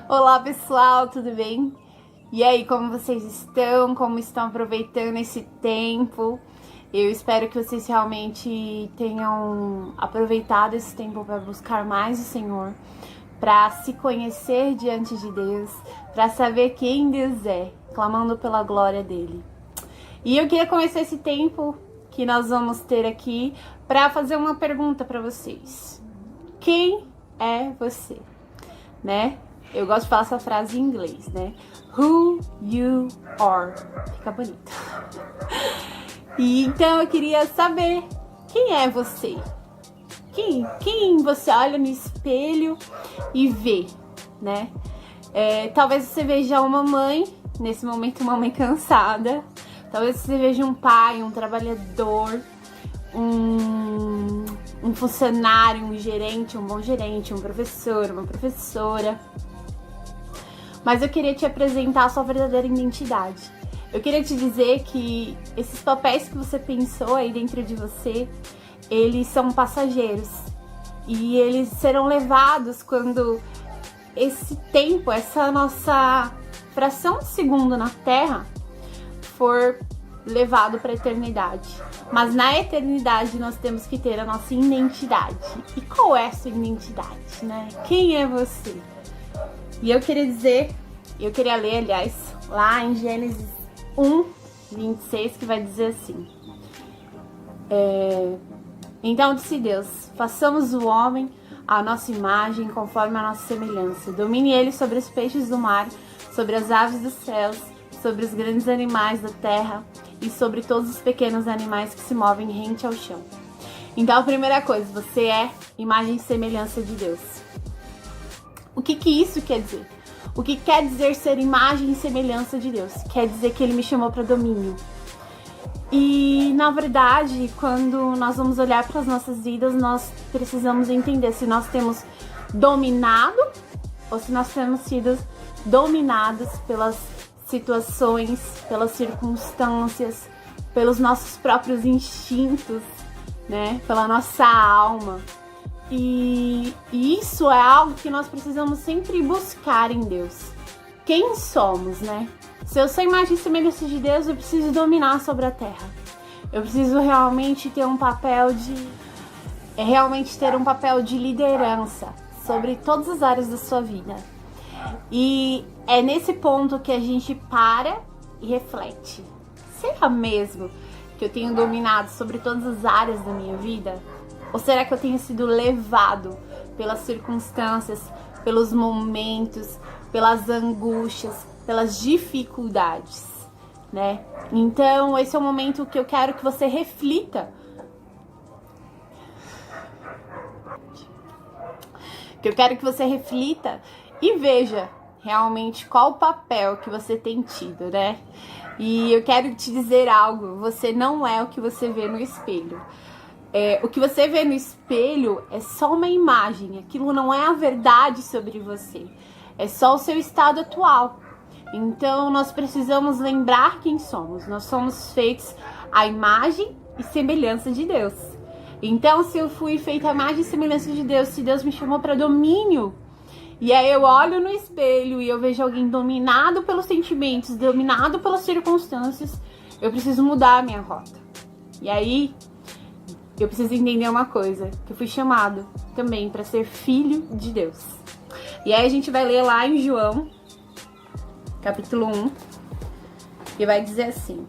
Olá pessoal, tudo bem? E aí, como vocês estão? Como estão aproveitando esse tempo? Eu espero que vocês realmente tenham aproveitado esse tempo para buscar mais o Senhor, para se conhecer diante de Deus, para saber quem Deus é, clamando pela glória dele. E eu queria começar esse tempo que nós vamos ter aqui para fazer uma pergunta para vocês. Quem é você? Né? Eu gosto de falar essa frase em inglês, né? Who you are. Fica bonito. E então eu queria saber quem é você? Quem você olha no espelho e vê, né? Talvez você veja uma mãe, nesse momento uma mãe cansada. Talvez você veja um pai, um trabalhador, um funcionário, um gerente, um bom gerente, um professor, uma professora. Mas eu queria te apresentar a sua verdadeira identidade. Eu queria te dizer que esses papéis que você pensou aí dentro de você, eles são passageiros. E eles serão levados quando esse tempo, essa nossa fração de segundo na Terra, for levado para a eternidade. Mas na eternidade nós temos que ter a nossa identidade. E qual é a sua identidade, né? Quem é você? E eu queria ler, aliás, lá em Gênesis 1:26, que vai dizer assim: Então disse Deus, façamos o homem à nossa imagem, conforme a nossa semelhança. Domine ele sobre os peixes do mar, sobre as aves dos céus, sobre os grandes animais da terra e sobre todos os pequenos animais que se movem rente ao chão. Então, a primeira coisa, você é imagem e semelhança de Deus. O que isso quer dizer? O que quer dizer ser imagem e semelhança de Deus? Quer dizer que Ele me chamou para domínio. E, na verdade, quando nós vamos olhar para as nossas vidas, nós precisamos entender se nós temos dominado ou se nós temos sido dominados pelas situações, pelas circunstâncias, pelos nossos próprios instintos, né? Pela nossa alma. E isso é algo que nós precisamos sempre buscar em Deus. Quem somos, né? Se eu sou imagem e semelhança de Deus, eu preciso dominar sobre a terra. Eu preciso realmente ter um papel de liderança sobre todas as áreas da sua vida. E é nesse ponto que a gente para e reflete. Será mesmo que eu tenho dominado sobre todas as áreas da minha vida? Ou será que eu tenho sido levado pelas circunstâncias, pelos momentos, pelas angústias, pelas dificuldades, né? Então, esse é o momento que eu quero que você reflita. Que eu quero que você reflita e veja realmente qual o papel que você tem tido, né? E eu quero te dizer algo, você não é o que você vê no espelho. O que você vê no espelho é só uma imagem, aquilo não é a verdade sobre você, é só o seu estado atual. Então nós precisamos lembrar quem somos, nós somos feitos à imagem e semelhança de Deus. Então se eu fui feita à imagem e semelhança de Deus, se Deus me chamou para domínio, e aí eu olho no espelho e eu vejo alguém dominado pelos sentimentos, dominado pelas circunstâncias, eu preciso mudar a minha rota. E aí eu preciso entender uma coisa, que eu fui chamado também para ser filho de Deus. E aí a gente vai ler lá em João, capítulo 1, e vai dizer assim.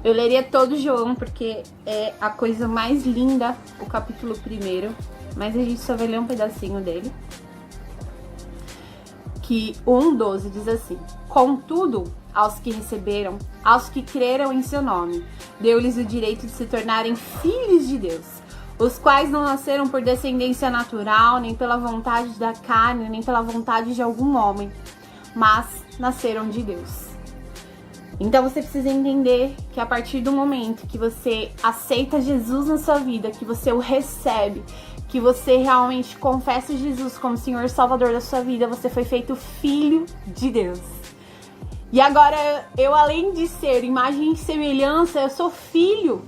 Eu leria todo João, porque é a coisa mais linda, o capítulo 1, mas a gente só vai ler um pedacinho dele. Que o 1:12 diz assim: Contudo, aos que receberam, aos que creram em seu nome, deu-lhes o direito de se tornarem filhos de Deus, os quais não nasceram por descendência natural, nem pela vontade da carne, nem pela vontade de algum homem, mas nasceram de Deus. Então você precisa entender que a partir do momento que você aceita Jesus na sua vida, que você o recebe, que você realmente confessa Jesus como Senhor e Salvador da sua vida, você foi feito filho de Deus. E agora, eu além de ser imagem e semelhança, eu sou filho.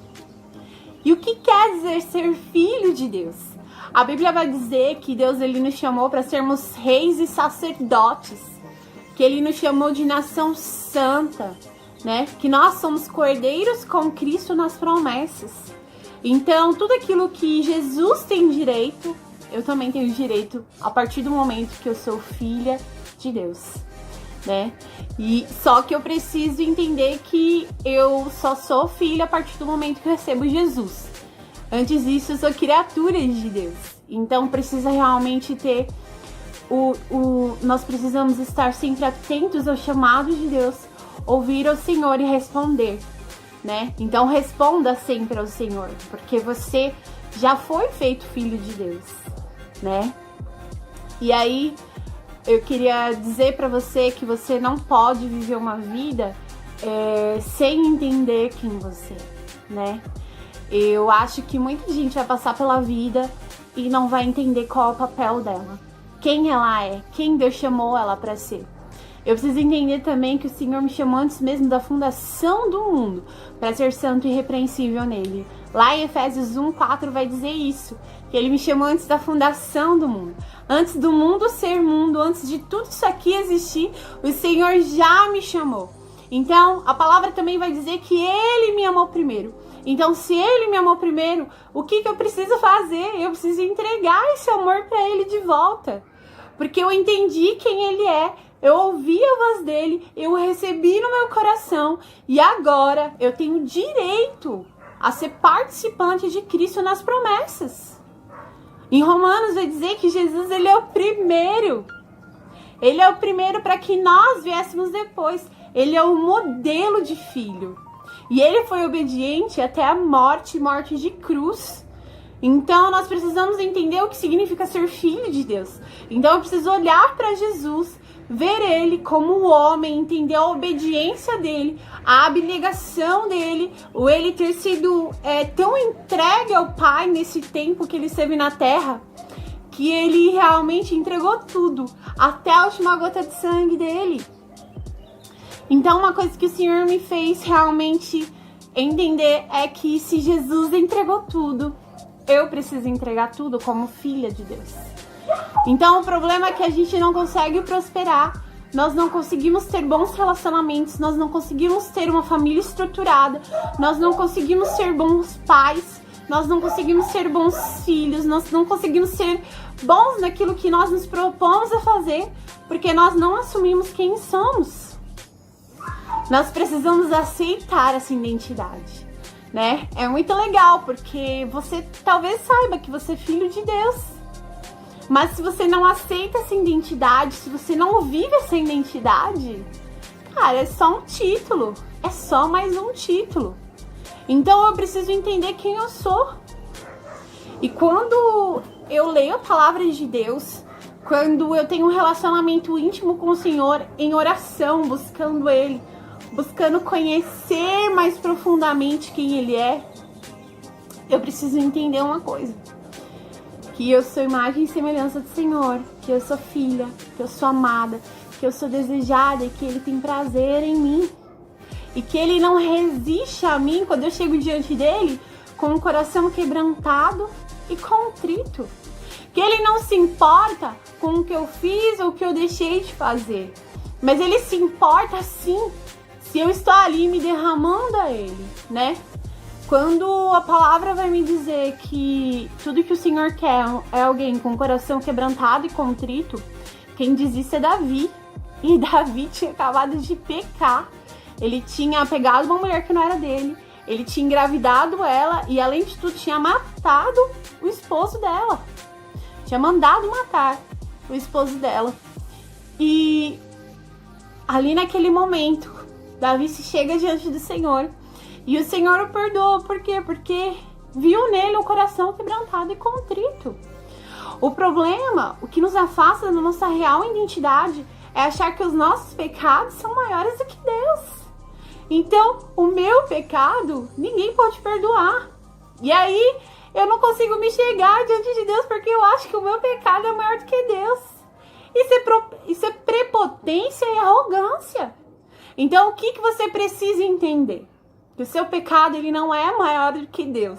E o que quer dizer ser filho de Deus? A Bíblia vai dizer que Deus ele nos chamou para sermos reis e sacerdotes, que ele nos chamou de nação santa, né? Que nós somos cordeiros com Cristo nas promessas. Então, tudo aquilo que Jesus tem direito, eu também tenho direito a partir do momento que eu sou filha de Deus, né? E só que eu preciso entender que eu só sou filha a partir do momento que eu recebo Jesus. Antes disso, eu sou criatura de Deus. Então, precisa realmente ter nós precisamos estar sempre atentos ao chamado de Deus, ouvir ao Senhor e responder, né? Então, responda sempre ao Senhor, porque você já foi feito filho de Deus, né? E aí, eu queria dizer pra você que você não pode viver uma vida sem entender quem você é, né? Eu acho que muita gente vai passar pela vida e não vai entender qual é o papel dela, quem ela é, quem Deus chamou ela pra ser. Eu preciso entender também que o Senhor me chamou antes mesmo da fundação do mundo para ser santo e irrepreensível nele. Lá em Efésios 1:4 vai dizer isso, que ele me chamou antes da fundação do mundo. Antes do mundo ser mundo, antes de tudo isso aqui existir, o Senhor já me chamou. Então, a palavra também vai dizer que ele me amou primeiro. Então, se ele me amou primeiro, o que eu preciso fazer? Eu preciso entregar esse amor para ele de volta. Porque eu entendi quem ele é, eu ouvi a voz dele, eu o recebi no meu coração e agora eu tenho direito a ser participante de Cristo nas promessas. Em Romanos vai dizer que Jesus ele é o primeiro. Ele é o primeiro para que nós viéssemos depois. Ele é o modelo de filho. E ele foi obediente até a morte de cruz. Então, nós precisamos entender o que significa ser filho de Deus. Então, eu preciso olhar para Jesus, ver ele como o homem, entender a obediência dele, a abnegação dele, o ele ter sido tão entregue ao Pai nesse tempo que ele esteve na terra, que ele realmente entregou tudo, até a última gota de sangue dele. Então, uma coisa que o Senhor me fez realmente entender é que se Jesus entregou tudo, eu preciso entregar tudo como filha de Deus. Então, o problema é que a gente não consegue prosperar, nós não conseguimos ter bons relacionamentos, nós não conseguimos ter uma família estruturada, nós não conseguimos ser bons pais, nós não conseguimos ser bons filhos, nós não conseguimos ser bons naquilo que nós nos propomos a fazer, porque nós não assumimos quem somos. Nós precisamos aceitar essa identidade, né? É muito legal, porque você talvez saiba que você é filho de Deus. Mas se você não aceita essa identidade, se você não vive essa identidade, cara, é só um título. É só mais um título. Então eu preciso entender quem eu sou. E quando eu leio a palavra de Deus, quando eu tenho um relacionamento íntimo com o Senhor, em oração, buscando Ele, buscando conhecer mais profundamente quem Ele é, eu preciso entender uma coisa. Que eu sou imagem e semelhança do Senhor, que eu sou filha, que eu sou amada, que eu sou desejada e que Ele tem prazer em mim. E que Ele não resiste a mim quando eu chego diante dEle com o coração quebrantado e contrito. Que Ele não se importa com o que eu fiz ou o que eu deixei de fazer. Mas Ele se importa sim se eu estou ali me derramando a Ele, né? Quando a palavra vai me dizer que tudo que o Senhor quer é alguém com o coração quebrantado e contrito, quem diz isso é Davi. E Davi tinha acabado de pecar. Ele tinha pegado uma mulher que não era dele, ele tinha engravidado ela e, além de tudo, tinha matado o esposo dela. Tinha mandado matar o esposo dela. E ali naquele momento, Davi se chega diante do Senhor. E o Senhor o perdoa. Por quê? Porque viu nele um coração quebrantado e contrito. O problema, o que nos afasta da nossa real identidade, é achar que os nossos pecados são maiores do que Deus. Então, o meu pecado, ninguém pode perdoar. E aí, eu não consigo me chegar diante de Deus porque eu acho que o meu pecado é maior do que Deus. Isso é prepotência e arrogância. Então, o que você precisa entender? Que o seu pecado ele não é maior do que Deus.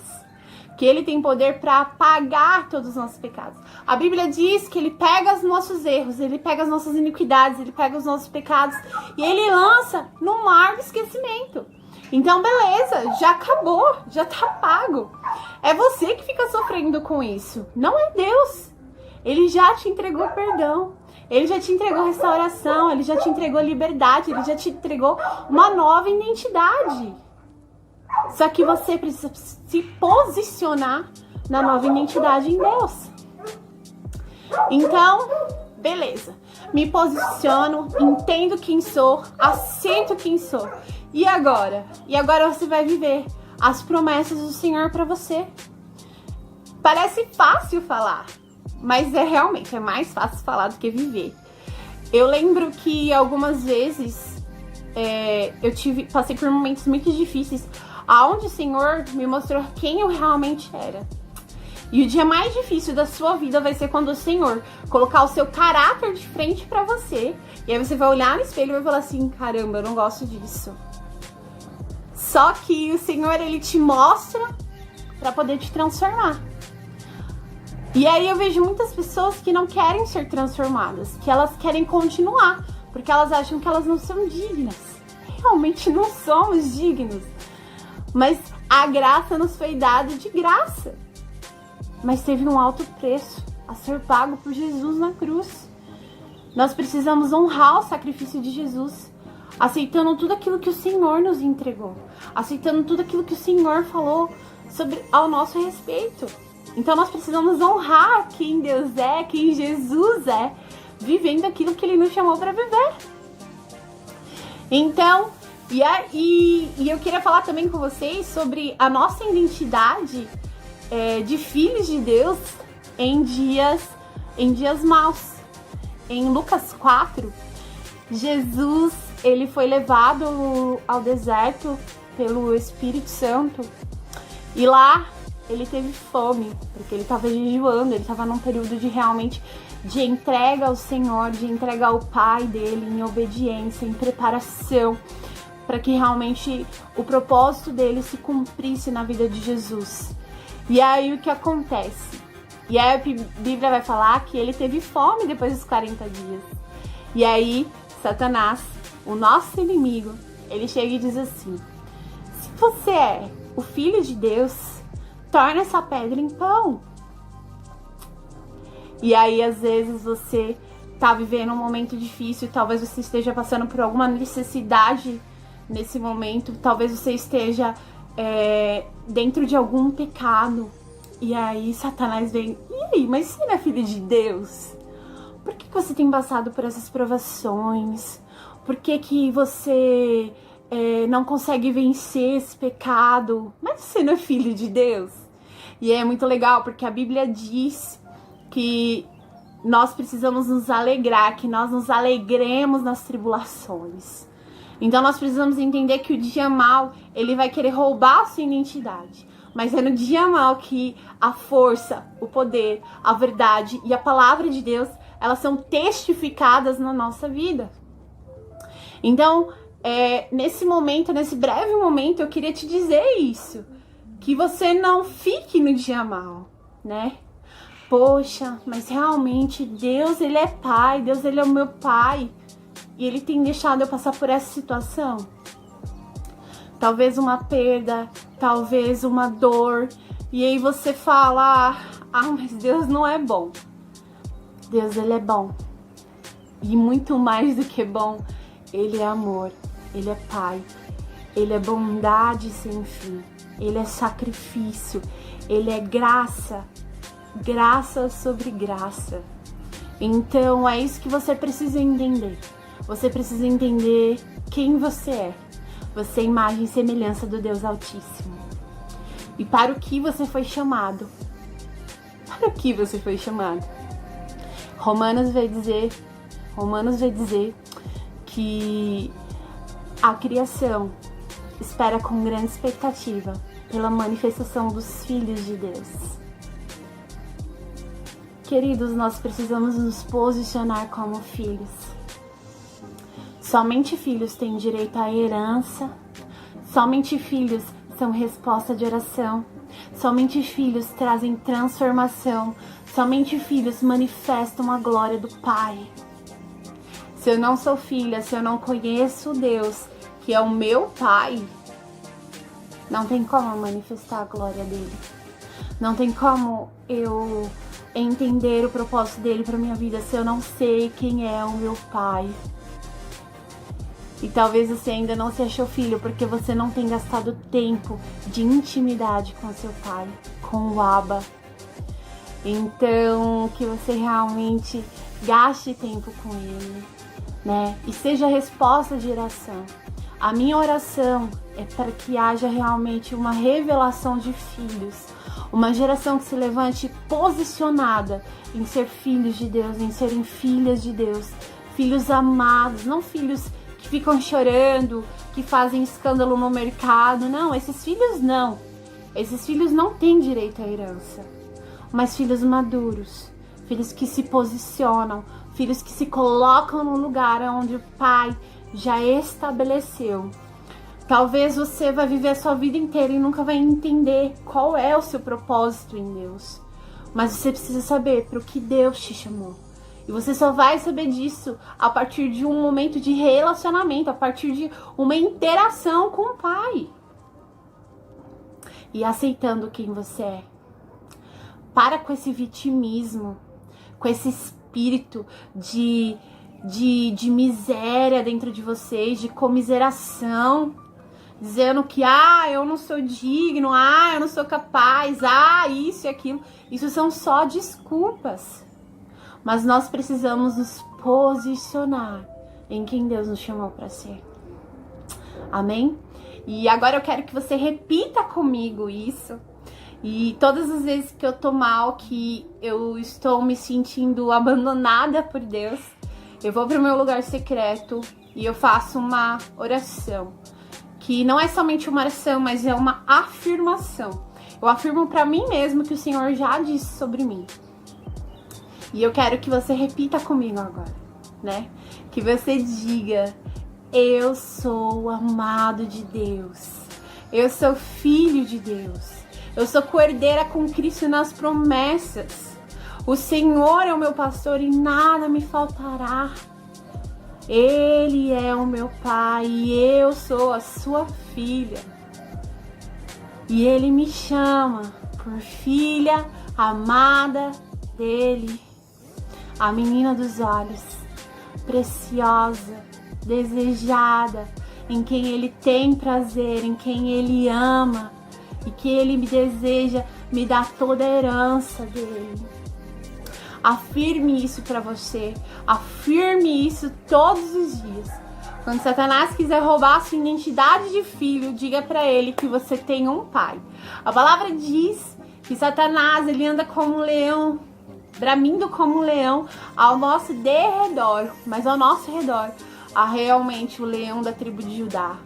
que Ele tem poder para apagar todos os nossos pecados. A Bíblia diz que Ele pega os nossos erros, Ele pega as nossas iniquidades, Ele pega os nossos pecados e Ele lança no mar do esquecimento. Então, beleza, já acabou, já tá pago. É você que fica sofrendo com isso, não é Deus. Ele já te entregou perdão, Ele já te entregou restauração, Ele já te entregou liberdade, Ele já te entregou uma nova identidade. Só que você precisa se posicionar na nova identidade em Deus. Então, beleza. Me posiciono, entendo quem sou, aceito quem sou. E agora? E agora você vai viver as promessas do Senhor para você. Parece fácil falar, mas realmente é mais fácil falar do que viver. Eu lembro que algumas vezes passei por momentos muito difíceis, aonde o Senhor me mostrou quem eu realmente era. E o dia mais difícil da sua vida vai ser quando o Senhor colocar o seu caráter de frente pra você. E aí você vai olhar no espelho e vai falar assim, caramba, eu não gosto disso. Só que o Senhor, Ele te mostra pra poder te transformar. E aí eu vejo muitas pessoas que não querem ser transformadas, que elas querem continuar, porque elas acham que elas não são dignas. Realmente não somos dignos. Mas a graça nos foi dada de graça. Mas teve um alto preço a ser pago por Jesus na cruz. Nós precisamos honrar o sacrifício de Jesus, aceitando tudo aquilo que o Senhor nos entregou, aceitando tudo aquilo que o Senhor falou ao nosso respeito. Então nós precisamos honrar quem Deus é, quem Jesus é, vivendo aquilo que Ele nos chamou para viver. Então, e eu queria falar também com vocês sobre a nossa identidade de filhos de Deus em dias maus. Em Lucas 4, Jesus, ele foi levado ao deserto pelo Espírito Santo e lá ele teve fome, porque ele estava jejuando, ele estava num período de entrega ao Senhor, de entrega ao Pai dele, em obediência, em preparação, para que realmente o propósito dele se cumprisse na vida de Jesus. E aí o que acontece? E aí a Bíblia vai falar que ele teve fome depois dos 40 dias. E aí Satanás, o nosso inimigo, ele chega e diz assim, se você é o Filho de Deus, torna essa pedra em pão. E aí às vezes você tá vivendo um momento difícil, talvez você esteja passando por alguma necessidade nesse momento, talvez você esteja dentro de algum pecado. E aí Satanás vem, e aí, mas você não é filho de Deus? Por que você tem passado por essas provações? Por que você não consegue vencer esse pecado? Mas você não é filho de Deus? E é muito legal, porque a Bíblia diz que nós precisamos nos alegrar, que nós nos alegremos nas tribulações. Então nós precisamos entender que o dia mau, ele vai querer roubar a sua identidade. Mas é no dia mau que a força, o poder, a verdade e a palavra de Deus, elas são testificadas na nossa vida. Então, nesse momento, nesse breve momento, eu queria te dizer isso. Que você não fique no dia mau, né? Poxa, mas realmente Deus, Ele é Pai, Deus, Ele é o meu Pai. E Ele tem deixado eu passar por essa situação. Talvez uma perda, talvez uma dor. E aí você fala, mas Deus não é bom. Deus, Ele é bom. E muito mais do que bom, Ele é amor, Ele é Pai. Ele é bondade sem fim. Ele é sacrifício. Ele é graça. Graça sobre graça. Então é isso que você precisa entender. Você precisa entender quem você é. Você é imagem e semelhança do Deus Altíssimo. E para o que você foi chamado? Para o que você foi chamado? Romanos vai dizer que a criação espera com grande expectativa pela manifestação dos filhos de Deus. Queridos, nós precisamos nos posicionar como filhos. Somente filhos têm direito à herança. Somente filhos são resposta de oração. Somente filhos trazem transformação. Somente filhos manifestam a glória do Pai. Se eu não sou filha, se eu não conheço Deus, que é o meu Pai, não tem como eu manifestar a glória dele. Não tem como eu entender o propósito dele para minha vida se eu não sei quem é o meu Pai. E talvez você ainda não se achou filho porque você não tem gastado tempo de intimidade com seu Pai, com o Abba. Então, que você realmente gaste tempo com ele, né? E seja resposta de oração. A minha oração é para que haja realmente uma revelação de filhos. Uma geração que se levante posicionada em ser filhos de Deus, em serem filhas de Deus. Filhos amados, não filhos que ficam chorando, que fazem escândalo no mercado. Não, esses filhos não. Esses filhos não têm direito à herança. Mas filhos maduros, filhos que se posicionam, filhos que se colocam no lugar onde o Pai já estabeleceu. Talvez você vai viver a sua vida inteira e nunca vai entender qual é o seu propósito em Deus. Mas você precisa saber para o que Deus te chamou. E você só vai saber disso a partir de um momento de relacionamento, a partir de uma interação com o Pai. E aceitando quem você é. Para com esse vitimismo, com esse espírito de miséria dentro de vocês, de comiseração, dizendo que, eu não sou digno, eu não sou capaz, isso e aquilo. Isso são só desculpas. Mas nós precisamos nos posicionar em quem Deus nos chamou para ser. Amém? E agora eu quero que você repita comigo isso. E todas as vezes que eu tô mal, que eu estou me sentindo abandonada por Deus, eu vou pro meu lugar secreto e eu faço uma oração. Que não é somente uma oração, mas é uma afirmação. Eu afirmo pra mim mesmo que o Senhor já disse sobre mim. E eu quero que você repita comigo agora, né? Que você diga: eu sou amado de Deus. Eu sou filho de Deus. Eu sou co-herdeira com Cristo nas promessas. O Senhor é o meu pastor e nada me faltará. Ele é o meu Pai e eu sou a sua filha. E Ele me chama por filha amada dele. A menina dos olhos, preciosa, desejada, em quem Ele tem prazer, em quem Ele ama. E que Ele me deseja me dar toda a herança dele. Afirme isso para você. Afirme isso todos os dias. Quando Satanás quiser roubar a sua identidade de filho, diga para ele que você tem um pai. A palavra diz que Satanás, ele anda como um leão, bramindo como um leão ao nosso derredor. Mas ao nosso redor há realmente o leão da tribo de Judá.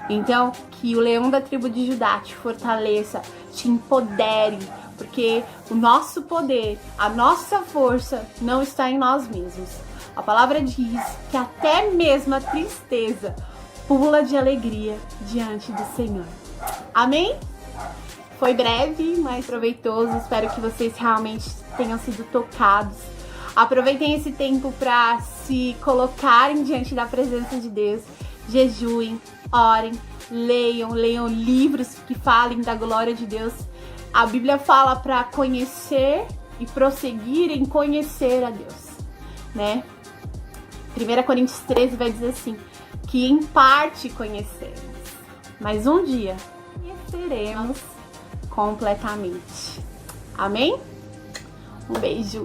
Então, que o leão da tribo de Judá te fortaleça, te empodere, porque o nosso poder, a nossa força não está em nós mesmos. A palavra diz que até mesmo a tristeza pula de alegria diante do Senhor. Amém? Foi breve, mas proveitoso. Espero que vocês realmente tenham sido tocados. Aproveitem esse tempo para se colocarem diante da presença de Deus. Jejuem, orem, leiam livros que falem da glória de Deus. A Bíblia fala para conhecer e prosseguir em conhecer a Deus, né? 1 Coríntios 13 vai dizer assim, que em parte conhecemos, mas um dia conheceremos completamente. Amém? Um beijo.